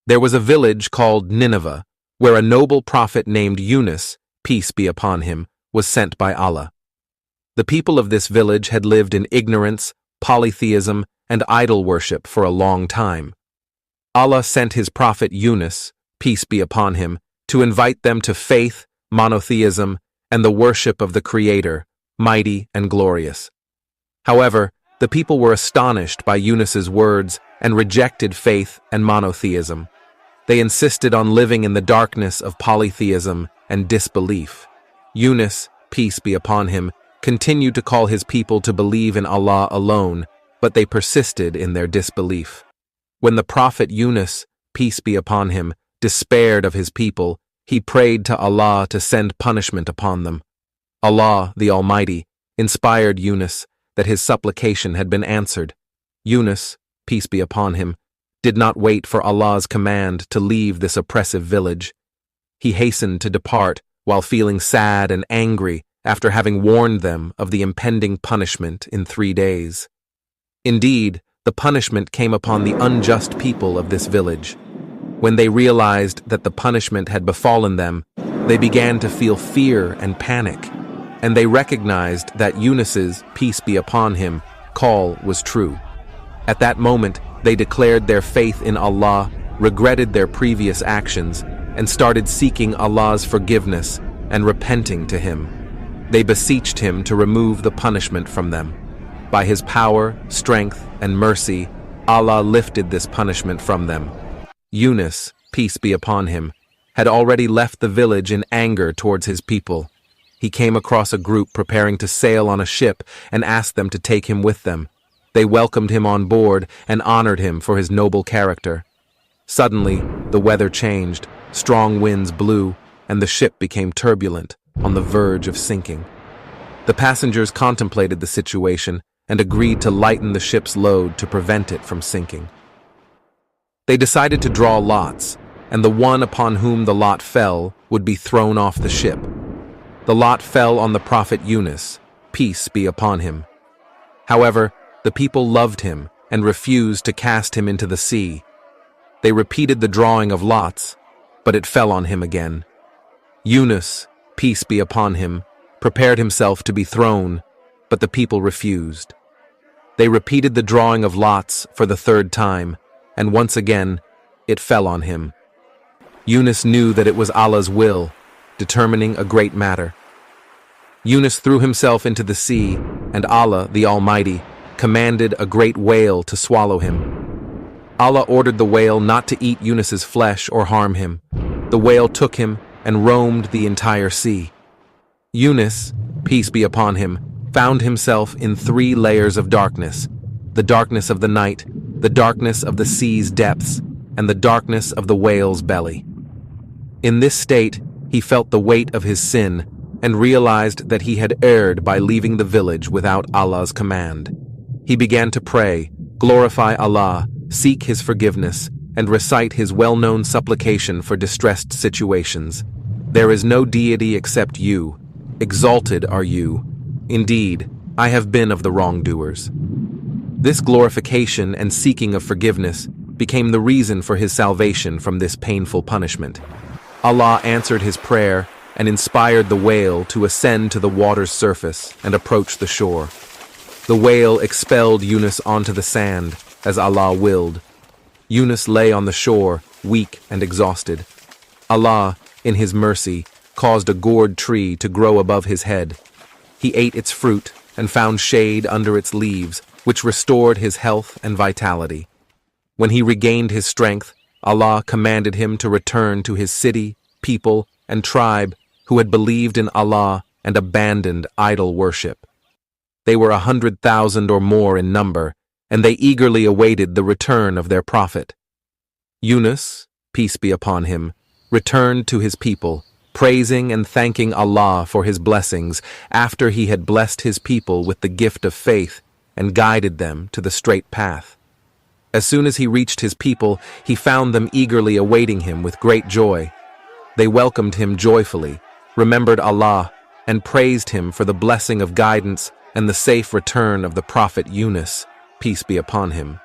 There was a village called Nineveh, where a noble prophet named Yunus, peace be upon him, was sent by Allah. The people of this village had lived in ignorance, polytheism, and idol worship for a long time. Allah sent his prophet Yunus, peace be upon him, to invite them to faith, monotheism, and the worship of the Creator, mighty and glorious. However, the people were astonished by Yunus's words and rejected faith and monotheism. They insisted on living in the darkness of polytheism and disbelief. Yunus, peace be upon him, continued to call his people to believe in Allah alone, but they persisted in their disbelief. When the prophet Yunus, peace be upon him, despaired of his people, he prayed to Allah to send punishment upon them. Allah, the Almighty, inspired Yunus that his supplication had been answered. Yunus, peace be upon him, did not wait for Allah's command to leave this oppressive village. He hastened to depart while feeling sad and angry after having warned them of the impending punishment in 3 days. Indeed, the punishment came upon the unjust people of this village. When they realized that the punishment had befallen them, they began to feel fear and panic, and they recognized that Yunus's, peace be upon him, call was true. At that moment, they declared their faith in Allah, regretted their previous actions, and started seeking Allah's forgiveness and repenting to Him. They beseeched Him to remove the punishment from them. By His power, strength, and mercy, Allah lifted this punishment from them. Yunus, peace be upon him, had already left the village in anger towards his people. He came across a group preparing to sail on a ship and asked them to take him with them. They welcomed him on board and honored him for his noble character. Suddenly, the weather changed, strong winds blew, and the ship became turbulent, on the verge of sinking. The passengers contemplated the situation and agreed to lighten the ship's load to prevent it from sinking. They decided to draw lots, and the one upon whom the lot fell would be thrown off the ship. The lot fell on the prophet Yunus, peace be upon him. However, the people loved him and refused to cast him into the sea. They repeated the drawing of lots, but it fell on him again. Yunus, peace be upon him, prepared himself to be thrown, but the people refused. They repeated the drawing of lots for the 3rd time, and once again, it fell on him. Yunus knew that it was Allah's will, determining a great matter. Yunus threw himself into the sea, and Allah, the Almighty, commanded a great whale to swallow him. Allah ordered the whale not to eat Yunus's flesh or harm him. The whale took him and roamed the entire sea. Yunus, peace be upon him, found himself in 3 layers of darkness: the darkness of the night, the darkness of the sea's depths, and the darkness of the whale's belly. In this state, he felt the weight of his sin and realized that he had erred by leaving the village without Allah's command. He began to pray, glorify Allah, seek His forgiveness, and recite his well-known supplication for distressed situations. There is no deity except you. Exalted are you. Indeed, I have been of the wrongdoers. This glorification and seeking of forgiveness became the reason for his salvation from this painful punishment. Allah answered his prayer and inspired the whale to ascend to the water's surface and approach the shore. The whale expelled Yunus onto the sand, as Allah willed. Yunus lay on the shore, weak and exhausted. Allah, in His mercy, caused a gourd tree to grow above his head. He ate its fruit and found shade under its leaves, which restored his health and vitality. When he regained his strength, Allah commanded him to return to his city, people, and tribe who had believed in Allah and abandoned idol worship. They were 100,000 or more in number, and they eagerly awaited the return of their prophet. Yunus, peace be upon him, returned to his people, praising and thanking Allah for His blessings after He had blessed His people with the gift of faith and guided them to the straight path. As soon as he reached his people, he found them eagerly awaiting him with great joy. They welcomed him joyfully, remembered Allah, and praised Him for the blessing of guidance and the safe return of the prophet Yunus, peace be upon him.